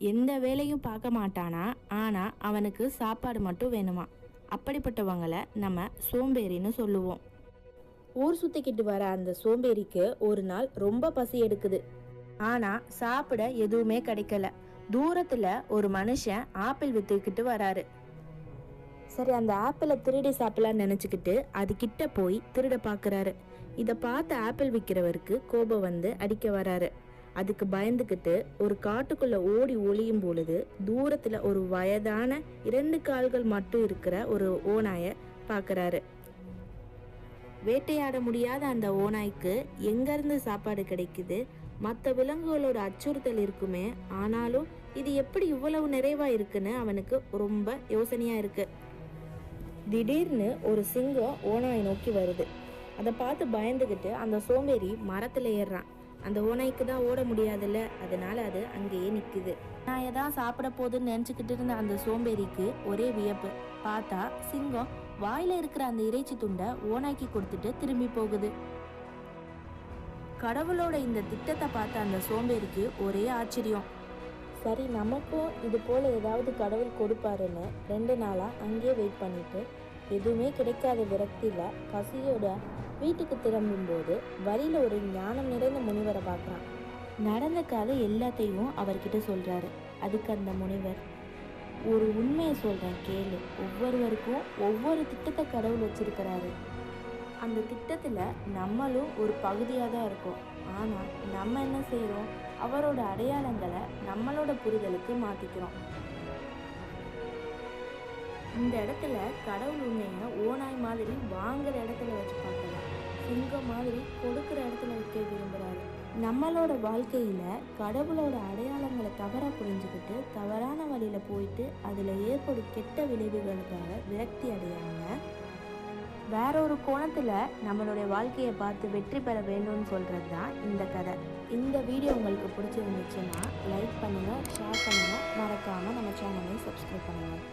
எந்த வேலையும் பார்க்க மாட்டானா, ஆனால் அவனுக்கு சாப்பாடு மட்டும் வேணுமா. அப்படிப்பட்டவங்களை நம்ம சோம்பேறின்னு சொல்லுவோம். ஊர் சுற்றிக்கிட்டு வர அந்த சோம்பேறிக்கு ஒரு நாள் ரொம்ப பசி எடுக்குது. ஆனால் சாப்பிட எதுவுமே கிடைக்கல. தூரத்தில் ஒரு மனுஷன் ஆப்பிள் வித்துக்கிட்டு வராரு. சரி, அந்த ஆப்பிளை திருடி சாப்பிடலான்னு நினச்சிக்கிட்டு அது கிட்ட போய் திருட பார்க்குறாரு. இதை பார்த்து ஆப்பிள் விற்கிறவருக்கு கோபம் வந்து அடிக்க வராரு. அதுக்கு பயந்துக்கிட்டு ஒரு காட்டுக்குள்ள ஓடி ஒளியும் பொழுது தூரத்துல ஒரு வயதான 2 கால்கள் மட்டும் இருக்கிற ஒரு ஓநாயை பார்க்கறாரு. வேட்டையாட முடியாத அந்த ஓநாய்க்கு எங்கிருந்து சாப்பாடு கிடைக்குது? மற்ற விலங்குகளோட அச்சுறுத்தல் இருக்குமே, ஆனாலும் இது எப்படி இவ்வளவு நிறைவா இருக்குன்னு அவனுக்கு ரொம்ப யோசனையா இருக்கு. திடீர்னு ஒரு சிங்கம் ஓநாயை நோக்கி வருது. அதை பார்த்து பயந்துக்கிட்டு அந்த சோம்பேறி மரத்துல ஏறுறான். அந்த ஓநாய்க்கு தான் ஓட முடியாதுல்ல, அதனால அது அங்கேயே நிற்குது. நான் எதான் சாப்பிட போதுன்னு நினச்சிக்கிட்டு இருந்த அந்த சோம்பேறிக்கு ஒரே வியப்பு. பார்த்தா சிங்கம் வாயில இருக்கிற அந்த இறைச்சி துண்டை ஓநாய்க்கு கொடுத்துட்டு திரும்பி போகுது. கடவுளோட இந்த திட்டத்தை பார்த்த அந்த சோம்பேறிக்கு ஒரே ஆச்சரியம். சரி, நமக்கும் இது போல ஏதாவது கடவுள் கொடுப்பாருன்னு 2 நாளா அங்கேயே வெயிட் பண்ணிட்டு எதுவுமே கிடைக்காத விரக்தியில பசியோட வீட்டுக்கு திரும்பும்போது வழியில ஒரு ஞானம் நிறைந்த முனிவரை பார்க்குறான். நடந்த கதை எல்லாத்தையும் அவர்கிட்ட சொல்றாரு. அதுக்கு அந்த முனிவர், ஒரு உண்மையை சொல்றேன் கேளு. ஒவ்வொருவருக்கும் ஒவ்வொரு திட்டத்தை கடவுள் வச்சிருக்கிறாரு. அந்த திட்டத்துல நம்மளும் ஒரு பகுதியாக தான் இருக்கோம். ஆனா நம்ம என்ன செய்யறோம்? அவரோட அடையாளங்களை நம்மளோட புரிதலுக்கு மாத்திக்கிறோம். இந்த இடத்துல கடவுள் உண்மையை ஓநாய் மாதிரி வாங்குற இடத்துல வச்சு பார்க்கலாம், சிங்கம் மாதிரி கொடுக்குற இடத்துல வைக்க விரும்புகிறாரு. நம்மளோட வாழ்க்கையில் கடவுளோட அடையாளங்களை தவறாக புரிஞ்சுக்கிட்டு தவறான வழியில் போயிட்டு அதில் ஏற்படும் கெட்ட விளைவுகளுக்காக விரக்தி அடையாமல் வேற ஒரு கோணத்தில் நம்மளுடைய வாழ்க்கையை பார்த்து வெற்றி பெற வேண்டும்னு சொல்கிறது தான் இந்த கதை. இந்த வீடியோ உங்களுக்கு பிடிச்சிருந்துச்சுன்னா லைக் பண்ணுங்கள், ஷேர் பண்ணுங்கள், மறக்காமல் நம்ம சேனலை சப்ஸ்கிரைப் பண்ணுங்கள்.